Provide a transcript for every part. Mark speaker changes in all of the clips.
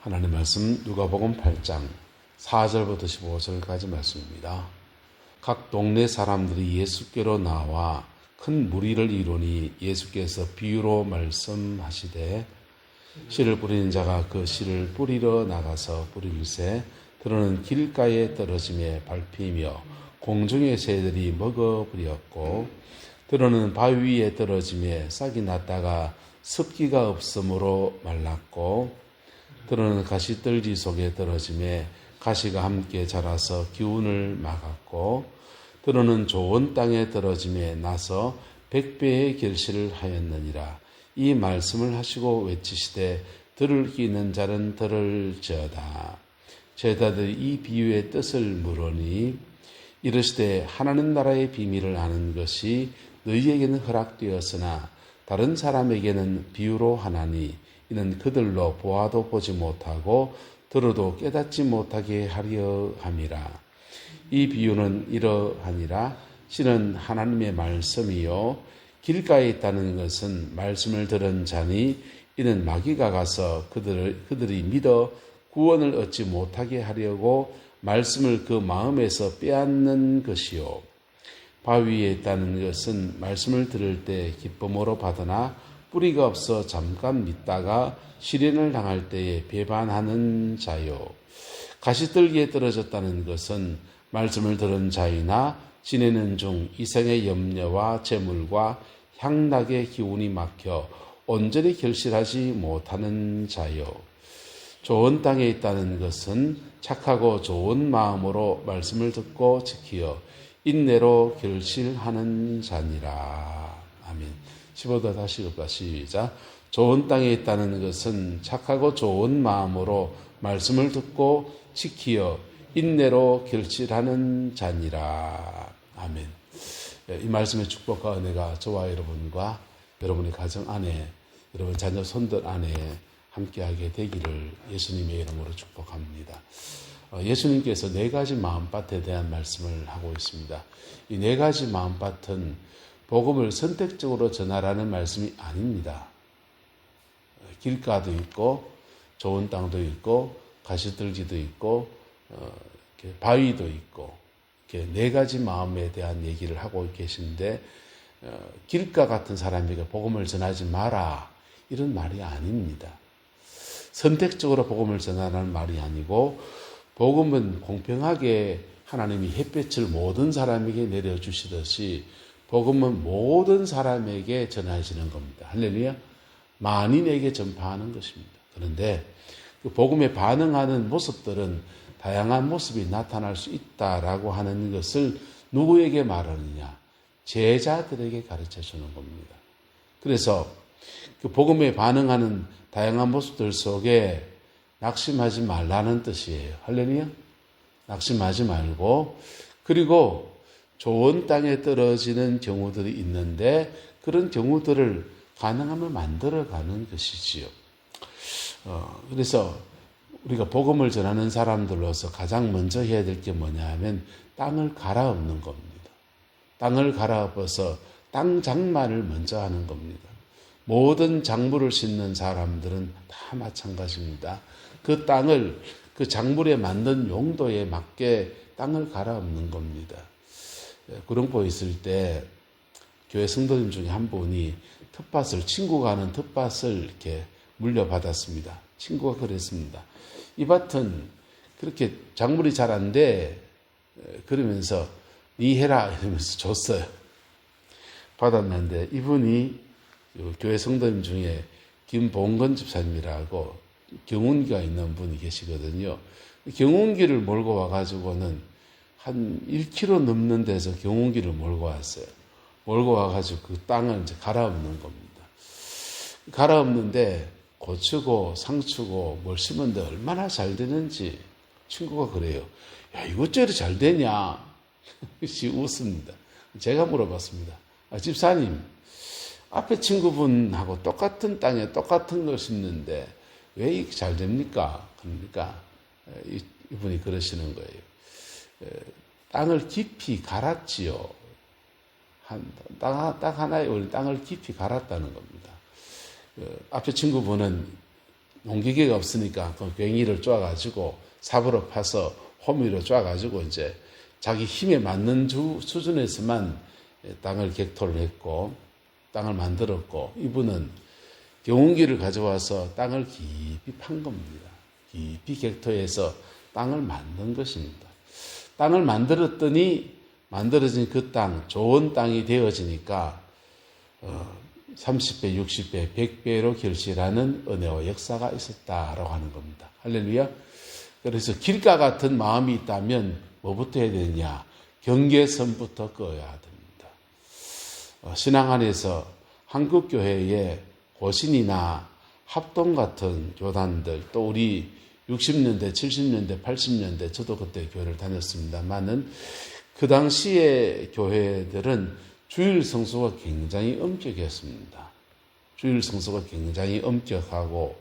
Speaker 1: 하나님 말씀 누가복음 8장 4절부터 15절까지 말씀입니다. 각 동네 사람들이 예수께로 나와 큰 무리를 이루니 예수께서 비유로 말씀하시되 씨를 뿌리는 자가 그 씨를 뿌리러 나가서 뿌릴새 들어는 길가에 떨어짐에 밟히며 공중의 새들이 먹어버렸고 들어는 바위 위에 떨어짐에 싹이 났다가 습기가 없으므로 말랐고 들어는 가시떨기 속에 떨어짐에 가시가 함께 자라서 기운을 막았고 들어는 좋은 땅에 떨어짐에 나서 100배의 결실을 하였느니라. 이 말씀을 하시고 외치시되 들을 귀 있는 자는 들을지어다. 제자들이 이 비유의 뜻을 물으니 이르시되 하나님 나라의 비밀을 아는 것이 너희에게는 허락되었으나 다른 사람에게는 비유로 하나니 이는 그들로 보아도 보지 못하고 들어도 깨닫지 못하게 하려 함이라. 이 비유는 이러하니라. 씨는 하나님의 말씀이요 길가에 있다는 것은 말씀을 들은 자니 이는 마귀가 가서 그들이 믿어 구원을 얻지 못하게 하려고 말씀을 그 마음에서 빼앗는 것이요 바위에 있다는 것은 말씀을 들을 때 기쁨으로 받으나 뿌리가 없어 잠깐 믿다가 시련을 당할 때에 배반하는 자요. 가시떨기에 떨어졌다는 것은 말씀을 들은 자이나 지내는 중 이생의 염려와 재물과 향락의 기운이 막혀 온전히 결실하지 못하는 자요. 좋은 땅에 있다는 것은 착하고 좋은 마음으로 말씀을 듣고 지키어 인내로 결실하는 자니라. 아멘. 15도 다시 읽을까? 시작. 좋은 땅에 있다는 것은 착하고 좋은 마음으로 말씀을 듣고 지키어 인내로 결실하는 자니라. 아멘. 이 말씀의 축복과 은혜가 저와 여러분과 여러분의 가정 안에, 여러분 자녀 손들 안에 함께하게 되기를 예수님의 이름으로 축복합니다. 예수님께서 4가지 마음밭에 대한 말씀을 하고 있습니다. 이 4가지 마음밭은 복음을 선택적으로 전하라는 말씀이 아닙니다. 길가도 있고 좋은 땅도 있고 가시떨기도 있고 바위도 있고 이렇게 4가지 마음에 대한 얘기를 하고 계신데 길가 같은 사람에게 복음을 전하지 마라 이런 말이 아닙니다. 선택적으로 복음을 전하라는 말이 아니고 복음은 공평하게 하나님이 햇볕을 모든 사람에게 내려주시듯이 복음은 모든 사람에게 전해지는 겁니다. 할렐루야. 만인에게 전파하는 것입니다. 그런데 그 복음에 반응하는 모습들은 다양한 모습이 나타날 수 있다라고 하는 것을 누구에게 말하느냐? 제자들에게 가르쳐 주는 겁니다. 그래서 그 복음에 반응하는 다양한 모습들 속에 낙심하지 말라는 뜻이에요. 할렐루야. 낙심하지 말고 그리고 좋은 땅에 떨어지는 경우들이 있는데 그런 경우들을 가능하면 만들어가는 것이지요. 그래서 우리가 복음을 전하는 사람들로서 가장 먼저 해야 될 게 뭐냐 하면 땅을 갈아엎는 겁니다. 땅을 갈아엎어서 땅 장만을 먼저 하는 겁니다. 모든 작물을 심는 사람들은 다 마찬가지입니다. 그 땅을 그 작물에 맞는 용도에 맞게 땅을 갈아엎는 겁니다. 구룡포에 있을 때 교회 성도님 중에 한 분이 친구가 하는 텃밭을 이렇게 물려받았습니다. 친구가 그랬습니다. 이 밭은 그렇게 작물이 잘 안 돼. 그러면서 니 해라 이러면서 줬어요. 받았는데 이분이 교회 성도님 중에 김봉건 집사님이라고 경운기가 있는 분이 계시거든요. 경운기를 몰고 와가지고는 한 1km 넘는 데서 경운기를 몰고 왔어요. 몰고 와가지고 그 땅을 이제 갈아엎는 겁니다. 갈아엎는데 고추고 상추고 뭘 심었는데 얼마나 잘 되는지 친구가 그래요. 야, 이것저것 잘 되냐? 웃습니다. 제가 물어봤습니다. 집사님, 앞에 친구분하고 똑같은 땅에 똑같은 걸 심는데 왜 이렇게 잘 됩니까? 그러니까 이분이 그러시는 거예요. 땅을 깊이 갈았지요. 딱 하나의 땅을 깊이 갈았다는 겁니다. 앞에 친구분은 농기계가 없으니까 그 괭이를 쪼아가지고 삽으로 파서 호미로 쪼아가지고 이제 자기 힘에 맞는 수준에서만 땅을 객토를 했고 땅을 만들었고, 이분은 경운기를 가져와서 땅을 깊이 판 겁니다. 깊이 객토해서 땅을 만든 것입니다. 땅을 만들었더니 만들어진 그 땅, 좋은 땅이 되어지니까 30배, 60배, 100배로 결실하는 은혜와 역사가 있었다라고 하는 겁니다. 할렐루야. 그래서 길가 같은 마음이 있다면 뭐부터 해야 되느냐? 경계선부터 꺼야 됩니다. 신앙 안에서 한국교회의 고신이나 합동 같은 교단들, 또 우리 60년대, 70년대, 80년대, 저도 그때 교회를 다녔습니다만은 그 당시의 교회들은 주일 성수가 굉장히 엄격했습니다. 주일 성수가 굉장히 엄격하고,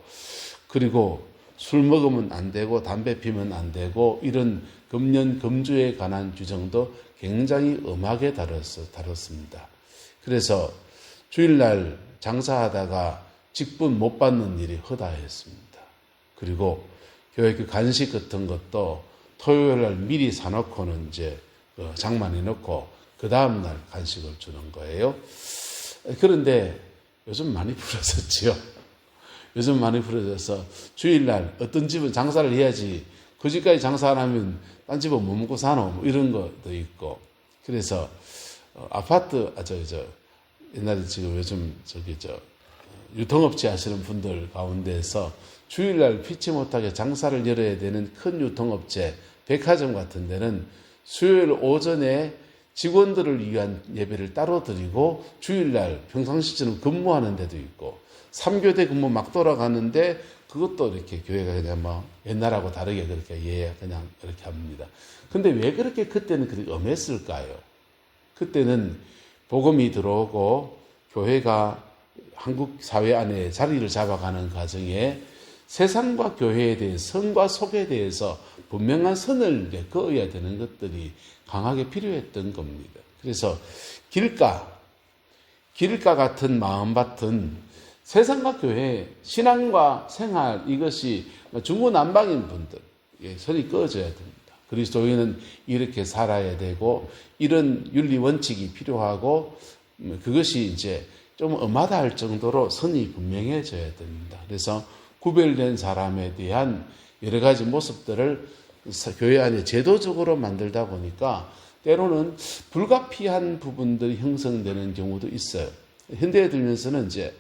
Speaker 1: 그리고 술 먹으면 안 되고 담배 피면 안 되고 이런 금연 금주에 관한 규정도 굉장히 엄하게 다뤘습니다. 그래서 주일날 장사하다가 직분 못 받는 일이 허다했습니다. 그리고 교회 그 간식 같은 것도 토요일날 미리 사놓고는 이제 장만해 놓고 그 다음날 간식을 주는 거예요. 그런데 요즘 많이 풀어졌지요. 요즘 많이 풀어져서 주일날 어떤 집은 장사를 해야지 그 집까지 장사 안 하면 딴 집은 뭐 먹고 사노 뭐 이런 것도 있고. 그래서 아파트 옛날에 지금 요즘 유통업체 하시는 분들 가운데서 주일날 피치 못하게 장사를 열어야 되는 큰 유통업체, 백화점 같은 데는 수요일 오전에 직원들을 위한 예배를 따로 드리고 주일날 평상시처럼 근무하는 데도 있고, 3교대 근무 막 돌아가는데 그것도 이렇게 교회가 그냥 뭐 옛날하고 다르게 그렇게 그냥 이렇게 합니다. 근데 왜 그렇게 그때는 그렇게 엄했을까요? 그때는 복음이 들어오고 교회가 한국 사회 안에 자리를 잡아가는 과정에 세상과 교회에 대해 선과 속에 대해서 분명한 선을 그어야 되는 것들이 강하게 필요했던 겁니다. 그래서 길가 같은 마음밭은 세상과 교회, 신앙과 생활, 이것이 중구난방인 분들 선이 그어져야 됩니다. 그리스도인은 이렇게 살아야 되고 이런 윤리 원칙이 필요하고 그것이 이제 좀 엄하다 할 정도로 선이 분명해져야 됩니다. 그래서 구별된 사람에 대한 여러 가지 모습들을 교회 안에 제도적으로 만들다 보니까 때로는 불가피한 부분들이 형성되는 경우도 있어요. 현대에 들면서는 이제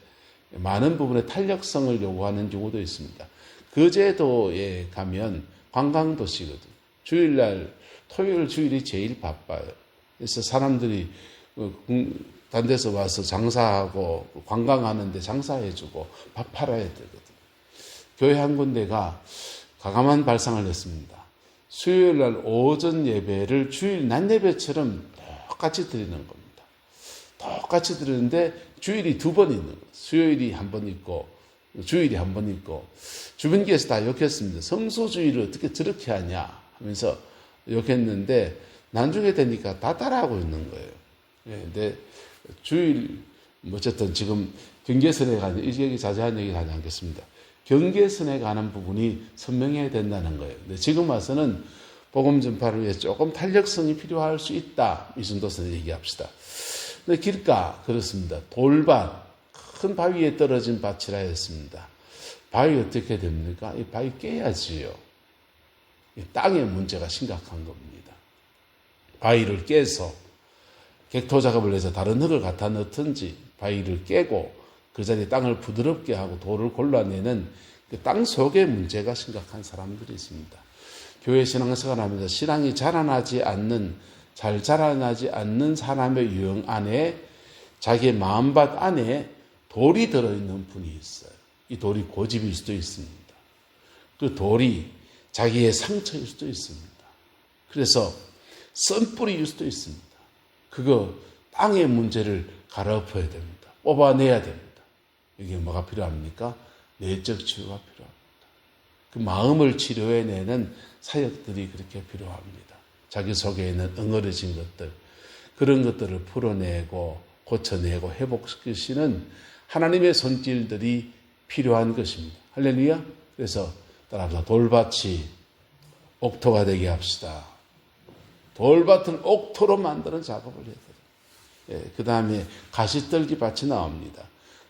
Speaker 1: 많은 부분에 탄력성을 요구하는 경우도 있습니다. 그 제도에 가면 관광도시거든요. 주일날, 토요일, 주일이 제일 바빠요. 그래서 사람들이 딴 데서 와서 장사하고 관광하는데 장사해주고 밥 팔아야 되거든요. 교회 한 군데가 가감한 발상을 했습니다. 수요일날 오전 예배를 주일 낮 예배처럼 똑같이 드리는 겁니다. 똑같이 드리는데 주일이 두 번 있는 거예요. 수요일이 한 번 있고 주일이 한 번 있고, 주변교회에서 다 욕했습니다. 성수주일을 어떻게 저렇게 하냐 하면서 욕했는데 나중에 되니까 다 따라하고 있는 거예요. 근데 주일 어쨌든 지금 경계선에 가는, 이 얘기 자세한 얘기 하지 않겠습니다. 경계선에 가는 부분이 선명해야 된다는 거예요. 근데 지금 와서는 복음 전파를 위해 조금 탄력성이 필요할 수 있다. 이 정도에서 얘기합시다. 근데 길가 그렇습니다. 돌밭, 큰 바위에 떨어진 밭이라 했습니다. 바위 어떻게 됩니까? 이 바위 깨야지요. 이 땅의 문제가 심각한 겁니다. 바위를 깨서 객토 작업을 해서 다른 흙을 갖다 넣든지 바위를 깨고 그 자리에 땅을 부드럽게 하고 돌을 골라내는 그 땅 속의 문제가 심각한 사람들이 있습니다. 교회 신앙생활 하면서 신앙이 잘 자라나지 않는 사람의 유형 안에 자기의 마음밭 안에 돌이 들어있는 분이 있어요. 이 돌이 고집일 수도 있습니다. 그 돌이 자기의 상처일 수도 있습니다. 그래서 썬뿌리일 수도 있습니다. 그거 땅의 문제를 갈아엎어야 됩니다. 뽑아내야 됩니다. 이게 뭐가 필요합니까? 내적 치유가 필요합니다. 그 마음을 치료해내는 사역들이 그렇게 필요합니다. 자기 속에 있는 엉어려진 것들, 그런 것들을 풀어내고 고쳐내고 회복시키시는 하나님의 손길들이 필요한 것입니다. 할렐루야. 그래서 따라서 돌밭이 옥토가 되게 합시다. 돌밭을 옥토로 만드는 작업을 해야 돼요. 그 다음에 가시떨기 밭이 나옵니다.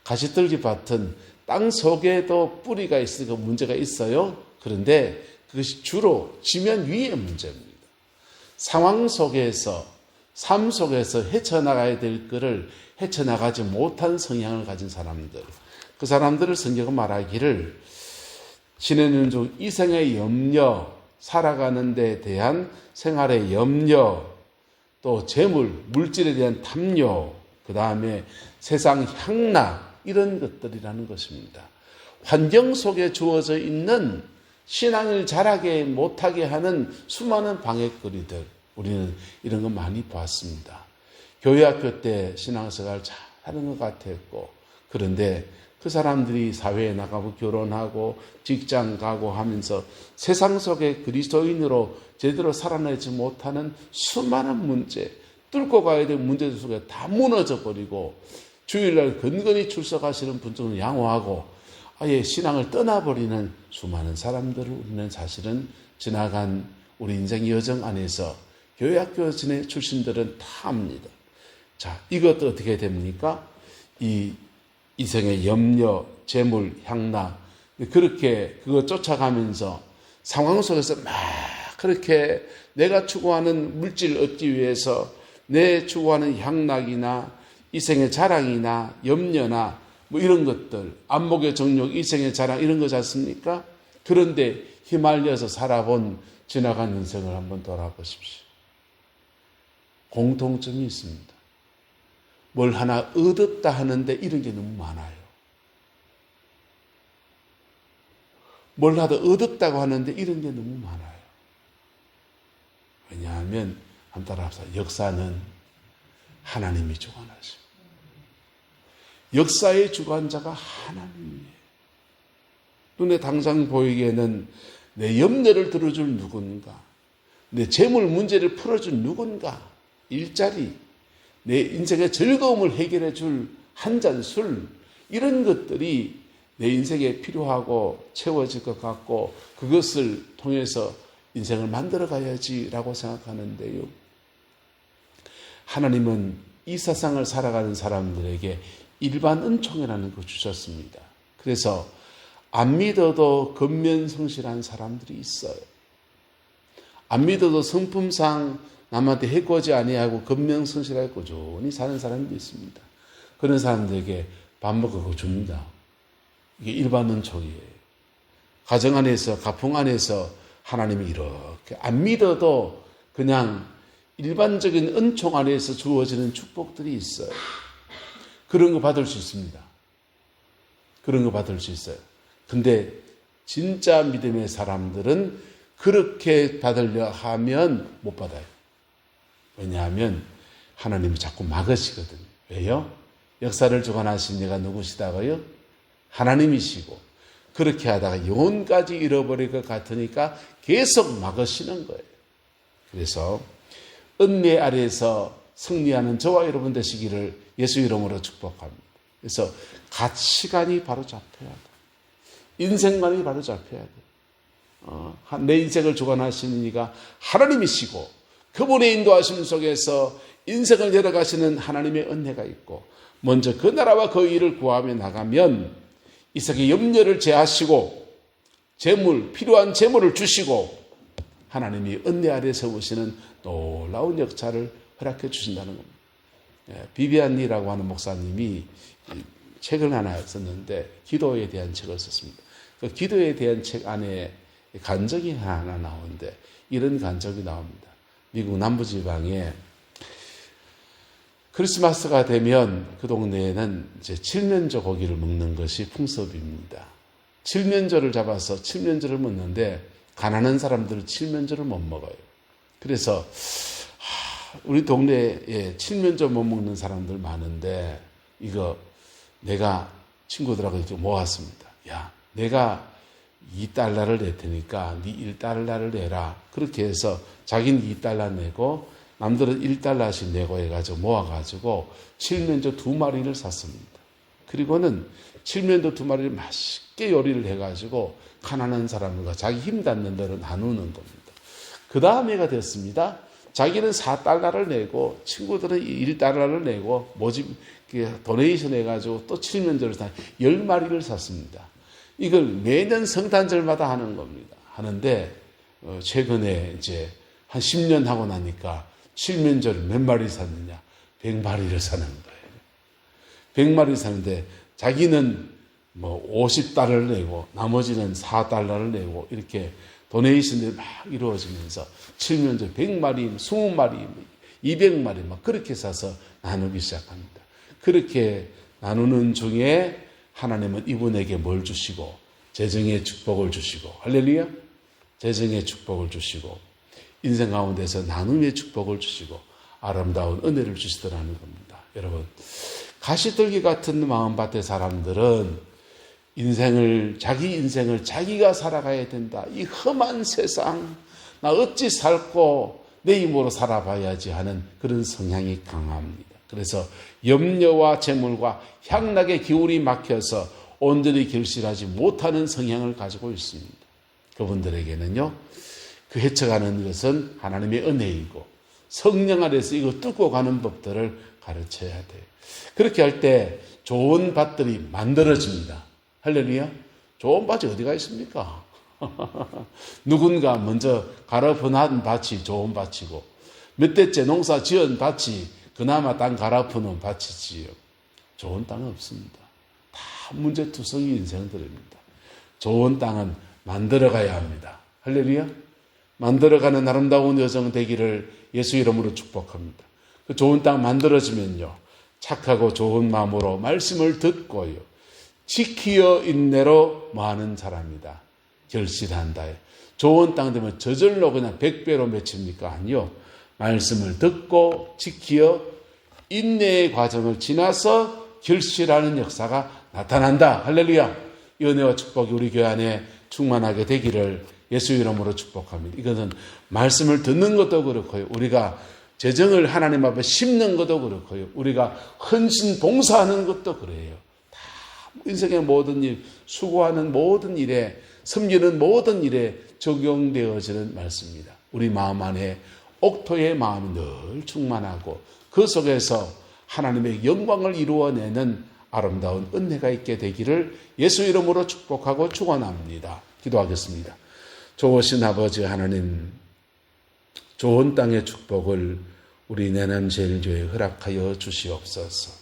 Speaker 1: 가시떨기 밭은 땅 속에도 뿌리가 있으니까 문제가 있어요. 그런데 그것이 주로 지면 위의 문제입니다. 상황 속에서, 삶 속에서 헤쳐나가야 될 것을 헤쳐나가지 못한 성향을 가진 사람들, 그 사람들을 성경은 말하기를 지내는 중 이생의 염려, 살아가는 데 대한 생활의 염려, 또 재물, 물질에 대한 탐욕, 그 다음에 세상 향락, 이런 것들이라는 것입니다. 환경 속에 주어져 있는 신앙을 자라게 못하게 하는 수많은 방해거리들, 우리는 이런 거 많이 봤습니다. 교회 학교 때 신앙생활 잘하는 것 같았고, 그런데 그 사람들이 사회에 나가고 결혼하고 직장 가고 하면서 세상 속에 그리스도인으로 제대로 살아내지 못하는 수많은 문제, 뚫고 가야 될 문제들 속에 다 무너져 버리고, 주일날 근근히 출석하시는 분들은 양호하고 아예 신앙을 떠나버리는 수많은 사람들을 우리는 사실은 지나간 우리 인생 여정 안에서 교회 학교 출신들은 다 압니다. 자, 이것도 어떻게 됩니까? 이 이생의 염려, 재물, 향락, 그렇게 그거 쫓아가면서 상황 속에서 막 그렇게 내가 추구하는 물질 얻기 위해서 내 추구하는 향락이나 이생의 자랑이나 염려나 뭐 이런 것들, 안목의 정욕, 이생의 자랑 이런 거지 않습니까? 그런데 휘말려서 살아본 지나간 인생을 한번 돌아보십시오. 공통점이 있습니다. 뭘 하나 얻었다 하는데 이런 게 너무 많아요. 뭘 하나 얻었다고 하는데 이런 게 너무 많아요. 왜냐하면 한번 따라합시다. 역사는 하나님이 주관하십니다. 역사의 주관자가 하나님이에요. 눈에 당장 보이기에는 내 염려를 들어줄 누군가, 내 재물 문제를 풀어줄 누군가, 일자리, 내 인생의 즐거움을 해결해 줄 한 잔 술, 이런 것들이 내 인생에 필요하고 채워질 것 같고 그것을 통해서 인생을 만들어 가야지라고 생각하는데요. 하나님은 이 세상을 살아가는 사람들에게 일반 은총이라는 걸 주셨습니다. 그래서 안 믿어도 근면성실한 사람들이 있어요. 안 믿어도 성품상 남한테 해코지 아니하고 근면성실하게 꾸준히 사는 사람도 있습니다. 그런 사람들에게 밥 먹고 줍니다. 이게 일반 은총이에요. 가정 안에서, 가풍 안에서 하나님이 이렇게 안 믿어도 그냥 일반적인 은총 안에서 주어지는 축복들이 있어요. 그런 거 받을 수 있습니다. 그런 거 받을 수 있어요. 근데 진짜 믿음의 사람들은 그렇게 받으려 하면 못 받아요. 왜냐하면 하나님이 자꾸 막으시거든요. 왜요? 역사를 주관하신 이가 누구시다고요? 하나님이시고 그렇게 하다가 영혼까지 잃어버릴 것 같으니까 계속 막으시는 거예요. 그래서 은혜 아래에서 승리하는 저와 여러분 되시기를 예수 이름으로 축복합니다. 그래서 가치관이 바로 잡혀야 돼. 인생관이 바로 잡혀야 돼. 내 인생을 주관하시는 이가 하나님이시고 그분의 인도하심 속에서 인생을 열어가시는 하나님의 은혜가 있고 먼저 그 나라와 그 일을 구하며 나가면 이 세상의 염려를 제하시고 재물, 필요한 재물을 주시고 하나님이 은혜 아래 세우시는 놀라운 역사를 허락해 주신다는 겁니다. 비비안리라고 하는 목사님이 책을 하나 썼는데 기도에 대한 책을 썼습니다. 그 기도에 대한 책 안에 간증이 하나 나오는데 이런 간증이 나옵니다. 미국 남부지방에 크리스마스가 되면 그 동네에는 이제 칠면조 고기를 먹는 것이 풍습입니다. 칠면조를 잡아서 칠면조를 먹는데 가난한 사람들은 칠면조를 못 먹어요. 그래서 우리 동네에 칠면조 못 먹는 사람들 많은데 이거 내가 친구들하고 이렇게 모았습니다. 야, 내가 $2를 낼 테니까 네 $1를 내라. 그렇게 해서 자기는 $2 내고 남들은 $1씩 내고 해가지고 모아가지고 칠면조 2마리를 샀습니다. 그리고는 칠면조 2마리를 맛있게 요리를 해가지고 가난한 사람과 자기 힘 닿는 대로 나누는 겁니다. 그 다음에가 됐습니다. 자기는 4달러를 내고 친구들은 1달러를 내고 모집 도네이션 해가지고 또 칠면조를 10마리를 샀습니다. 이걸 매년 성탄절마다 하는 겁니다. 하는데 최근에 이제 한 10년 하고 나니까 칠면조를 몇 마리 샀느냐? 100마리를 사는 거예요. 100마리 사는데 자기는 뭐 50달러를 내고 나머지는 4달러를 내고 이렇게 도네이션들이 막 이루어지면서 칠면조 100마리, 20마리, 200마리 막 그렇게 사서 나누기 시작합니다. 그렇게 나누는 중에 하나님은 이분에게 뭘 주시고 재정의 축복을 주시고 할렐루야, 재정의 축복을 주시고 인생 가운데서 나눔의 축복을 주시고 아름다운 은혜를 주시더라는 겁니다. 여러분, 가시떨기 같은 마음밭의 사람들은 자기 인생을 자기가 살아가야 된다. 이 험한 세상, 나 어찌 살고 내 힘으로 살아봐야지 하는 그런 성향이 강합니다. 그래서 염려와 재물과 향락의 기울이 막혀서 온전히 결실하지 못하는 성향을 가지고 있습니다. 그분들에게는요, 그 헤쳐가는 것은 하나님의 은혜이고 성령 안에서 이거 뚫고 가는 법들을 가르쳐야 돼요. 그렇게 할 때 좋은 밭들이 만들어집니다. 할렐루야. 좋은 밭이 어디가 있습니까? 누군가 먼저 갈아엎은 밭이 좋은 밭이고 몇 대째 농사 지은 밭이 그나마 땅 갈아엎는 밭이지요. 좋은 땅은 없습니다. 다 문제투성이 인생들입니다. 좋은 땅은 만들어가야 합니다. 할렐루야. 만들어가는 아름다운 여정 되기를 예수 이름으로 축복합니다. 그 좋은 땅 만들어지면요, 착하고 좋은 마음으로 말씀을 듣고요, 지키어 인내로 뭐하는 사람이다. 결실한다. 좋은 땅 되면 저절로 그냥 100배로 맺힙니까? 아니요. 말씀을 듣고 지키어 인내의 과정을 지나서 결실하는 역사가 나타난다. 할렐루야. 이 은혜와 축복이 우리 교회 안에 충만하게 되기를 예수 이름으로 축복합니다. 이것은 말씀을 듣는 것도 그렇고요, 우리가 재정을 하나님 앞에 심는 것도 그렇고요, 우리가 헌신 봉사하는 것도 그래요. 다 인생의 모든 일, 수고하는 모든 일에, 섬기는 모든 일에 적용되어지는 말씀입니다. 우리 마음 안에 옥토의 마음이 늘 충만하고 그 속에서 하나님의 영광을 이루어내는 아름다운 은혜가 있게 되기를 예수 이름으로 축복하고 축원합니다. 기도하겠습니다. 좋으신 아버지 하나님, 좋은 땅의 축복을 우리 내남제일교회에 허락하여 주시옵소서.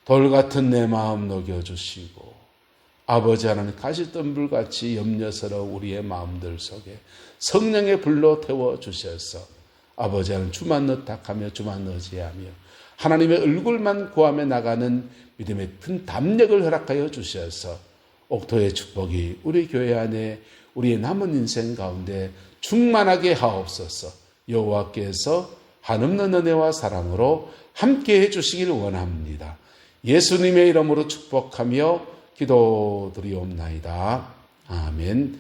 Speaker 1: 돌 같은 내 마음 녹여주시고 아버지 하나님, 가시덤불같이 염려스러운 우리의 마음들 속에 성령의 불로 태워주셔서 아버지 하나님, 주만 의탁하며 주만 의지하며 하나님의 얼굴만 구하며 나가는 믿음의 큰 담력을 허락하여 주셔서 옥토의 축복이 우리 교회 안에 우리의 남은 인생 가운데 충만하게 하옵소서. 여호와께서 한없는 은혜와 사랑으로 함께해 주시길 원합니다. 예수님의 이름으로 축복하며 기도드리옵나이다. 아멘.